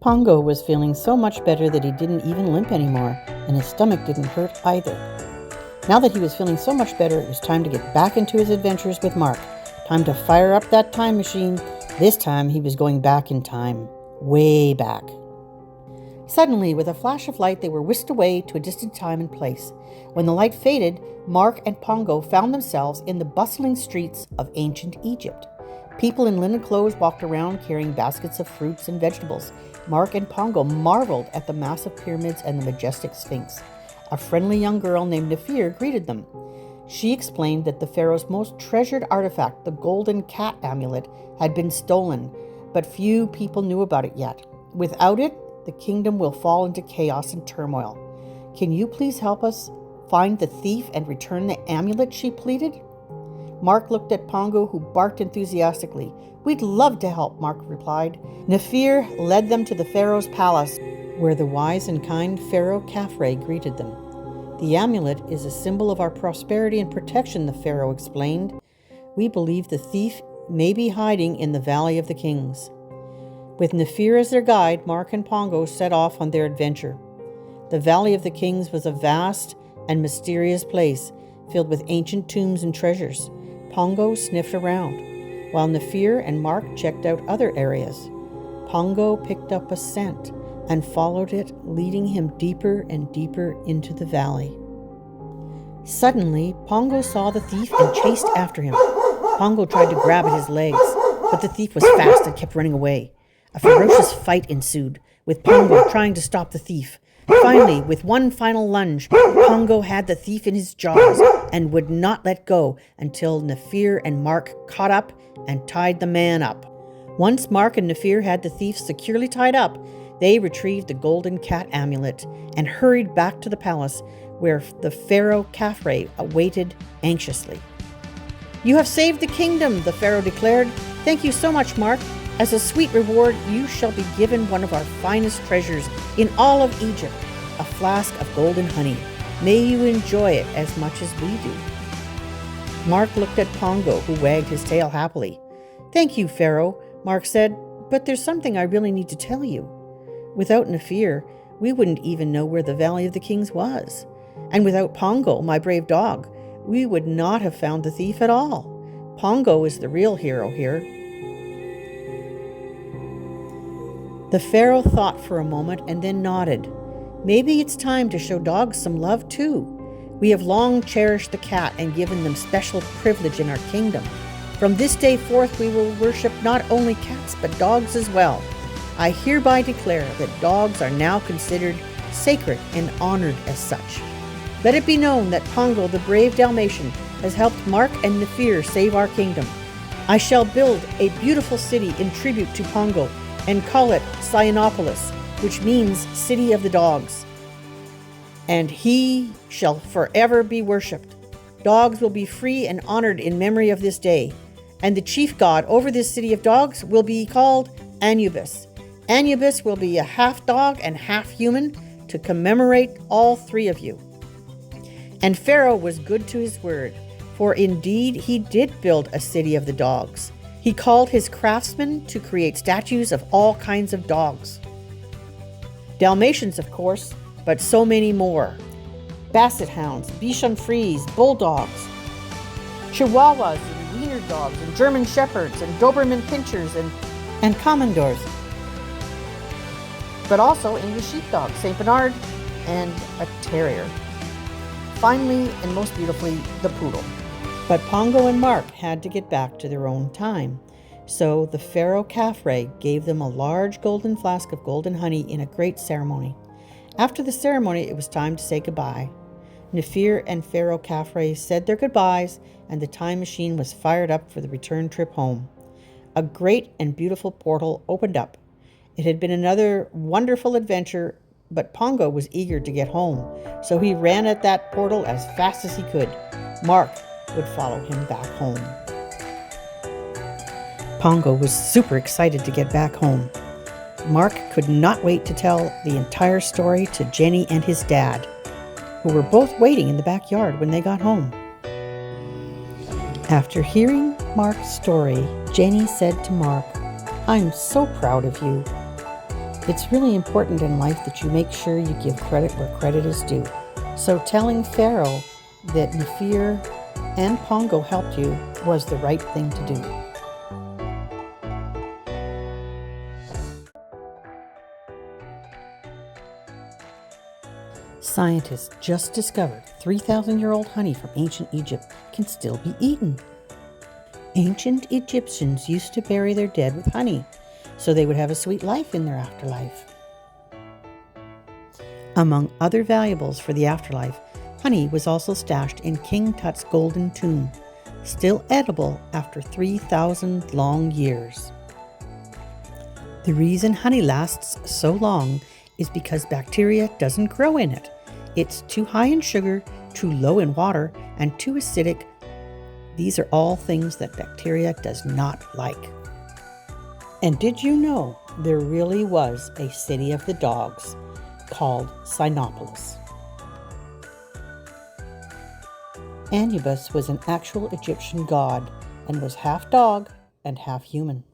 Pongo was feeling so much better that he didn't even limp anymore, and his stomach didn't hurt either. Now that he was feeling so much better, it was time to get back into his adventures with Mark. Time to fire up that time machine. This time he was going back in time, way back. Suddenly, with a flash of light, they were whisked away to a distant time and place. When the light faded, Mark and Pongo found themselves in the bustling streets of ancient Egypt. People in linen clothes walked around carrying baskets of fruits and vegetables. Mark and Pongo marveled at the massive pyramids and the majestic Sphinx. A friendly young girl named Nefir greeted them. She explained that the pharaoh's most treasured artifact, the golden cat amulet, had been stolen, but few people knew about it yet. Without it, the kingdom will fall into chaos and turmoil. Can you please help us find the thief and return the amulet, she pleaded. Mark looked at Pongo, who barked enthusiastically. We'd love to help, Mark replied. Nefir led them to the pharaoh's palace, where the wise and kind Pharaoh Khafre greeted them. The amulet is a symbol of our prosperity and protection, the pharaoh explained. We believe the thief may be hiding in the Valley of the Kings. With Nefir as their guide, Mark and Pongo set off on their adventure. The Valley of the Kings was a vast and mysterious place, filled with ancient tombs and treasures. Pongo sniffed around, while Nefir and Mark checked out other areas. Pongo picked up a scent and followed it, leading him deeper and deeper into the valley. Suddenly, Pongo saw the thief and chased after him. Pongo tried to grab at his legs, but the thief was fast and kept running away. A ferocious fight ensued, with Pongo trying to stop the thief. Finally, with one final lunge, Pongo had the thief in his jaws and would not let go until Nefir and Mark caught up and tied the man up. Once Mark and Nefir had the thief securely tied up, they retrieved the golden cat amulet and hurried back to the palace where the Pharaoh Khafre awaited anxiously. You have saved the kingdom, the pharaoh declared. Thank you so much, Mark. As a sweet reward, you shall be given one of our finest treasures in all of Egypt, a flask of golden honey. May you enjoy it as much as we do. Mark looked at Pongo, who wagged his tail happily. Thank you, Pharaoh, Mark said, but there's something I really need to tell you. Without Nefir, we wouldn't even know where the Valley of the Kings was. And without Pongo, my brave dog, we would not have found the thief at all. Pongo is the real hero here. The pharaoh thought for a moment and then nodded. Maybe it's time to show dogs some love too. We have long cherished the cat and given them special privilege in our kingdom. From this day forth, we will worship not only cats but dogs as well. I hereby declare that dogs are now considered sacred and honored as such. Let it be known that Pongo, the brave Dalmatian, has helped Mark and Nefir save our kingdom. I shall build a beautiful city in tribute to Pongo and call it Cyanopolis, which means City of the Dogs. And he shall forever be worshipped. Dogs will be free and honored in memory of this day. And the chief god over this city of dogs will be called Anubis. Anubis will be a half dog and half human to commemorate all three of you. And Pharaoh was good to his word, for indeed he did build a city of the dogs. He called his craftsmen to create statues of all kinds of dogs. Dalmatians, of course, but so many more. Basset hounds, Bichon Frise, bulldogs, Chihuahuas and wiener dogs, and German shepherds, and Doberman pinchers, and commandors. But also English sheepdogs, St. Bernard, and a terrier. Finally, and most beautifully, the poodle. But Pongo and Mark had to get back to their own time. So the Pharaoh Khafre gave them a large golden flask of golden honey in a great ceremony. After the ceremony, it was time to say goodbye. Nefir and Pharaoh Khafre said their goodbyes, and the time machine was fired up for the return trip home. A great and beautiful portal opened up. It had been another wonderful adventure, but Pongo was eager to get home, so he ran at that portal as fast as he could. Mark would follow him back home. Pongo was super excited to get back home. Mark could not wait to tell the entire story to Jenny and his dad, who were both waiting in the backyard when they got home. After hearing Mark's story, Jenny said to Mark, "I'm so proud of you." It's really important in life that you make sure you give credit where credit is due. So telling Pharaoh that Nefer and Pongo helped you was the right thing to do. Scientists just discovered 3,000-year-old honey from ancient Egypt can still be eaten. Ancient Egyptians used to bury their dead with honey, so they would have a sweet life in their afterlife. Among other valuables for the afterlife, honey was also stashed in King Tut's golden tomb, still edible after 3,000 long years. The reason honey lasts so long is because bacteria doesn't grow in it. It's too high in sugar, too low in water, and too acidic. These are all things that bacteria does not like. And did you know there really was a city of the dogs called Cynopolis? Anubis was an actual Egyptian god and was half dog and half human.